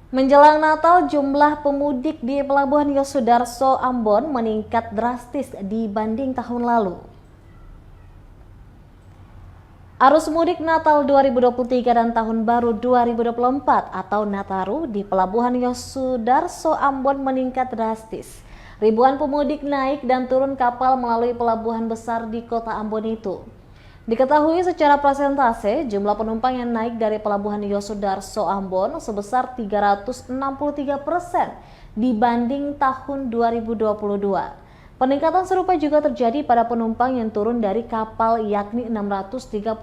Menjelang Natal, jumlah pemudik di Pelabuhan Yosudarso Ambon meningkat drastis dibanding tahun lalu. Arus mudik Natal 2023 dan Tahun Baru 2024 atau Nataru di Pelabuhan Yosudarso Ambon meningkat drastis. Ribuan pemudik naik dan turun kapal melalui pelabuhan besar di kota Ambon itu. Diketahui secara persentase, jumlah penumpang yang naik dari Pelabuhan Yosudarso Ambon sebesar 363% dibanding tahun 2022. Peningkatan serupa juga terjadi pada penumpang yang turun dari kapal yakni 635%.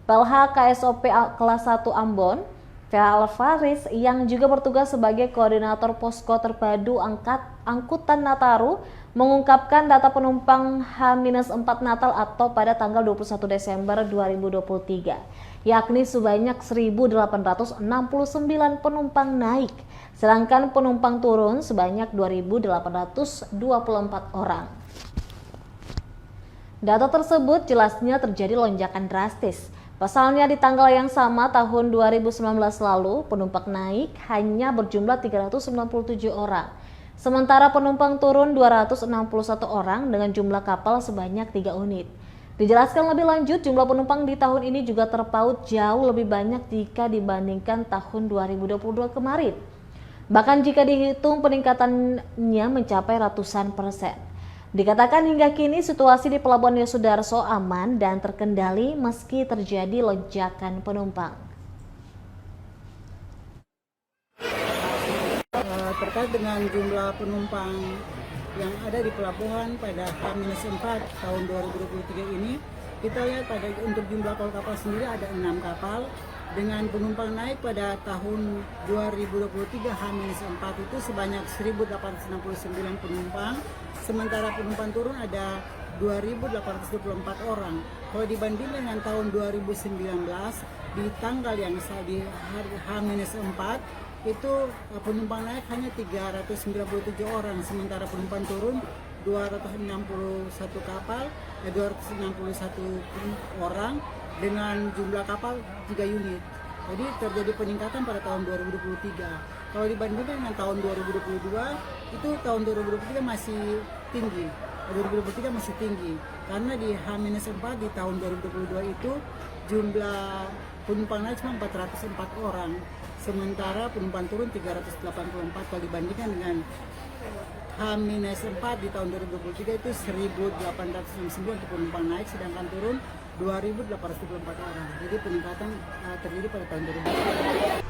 PLH KSOP kelas 1 Ambon, VH Alvaris yang juga bertugas sebagai koordinator posko terpadu angkutan Nataru mengungkapkan data penumpang H-4 Natal atau pada tanggal 21 Desember 2023, yakni sebanyak 1.869 penumpang naik, sedangkan penumpang turun sebanyak 2.824 orang. Data tersebut jelasnya terjadi lonjakan drastis. Pasalnya di tanggal yang sama tahun 2019 lalu, penumpang naik hanya berjumlah 397 orang. Sementara penumpang turun 261 orang dengan jumlah kapal sebanyak 3 unit. Dijelaskan lebih lanjut, jumlah penumpang di tahun ini juga terpaut jauh lebih banyak jika dibandingkan tahun 2022 kemarin. Bahkan jika dihitung peningkatannya mencapai ratusan persen. Dikatakan hingga kini situasi di Pelabuhan Yosudarso aman dan terkendali meski terjadi lonjakan penumpang. Terkait dengan jumlah penumpang yang ada di pelabuhan pada H-4 tahun 2023 ini, kita lihat untuk jumlah kapal sendiri ada 6 kapal dengan penumpang naik pada tahun 2023 H-4 itu sebanyak 1.869 penumpang, sementara penumpang turun ada 2.824 orang. Kalau dibandingkan dengan tahun 2019 di tanggal yang di H-4 itu penumpang naik hanya 397 orang, sementara penumpang turun 261 kapal, 261 orang dengan jumlah kapal 3 unit. Jadi terjadi peningkatan pada tahun 2023. Kalau dibandingkan dengan tahun 2022, itu tahun 2023 masih tinggi. 2023 masih tinggi karena di H-4 di tahun 2022 itu jumlah penumpang naik cuma 404 orang, sementara penumpang turun 384. Kalau dibandingkan dengan H-4 di tahun 2023 itu 1.869 untuk penumpang naik, sedangkan turun 2.824 orang. Jadi peningkatan terjadi pada tahun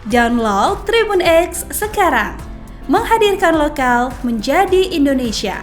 2023. Download Tribun X sekarang, menghadirkan lokal menjadi Indonesia.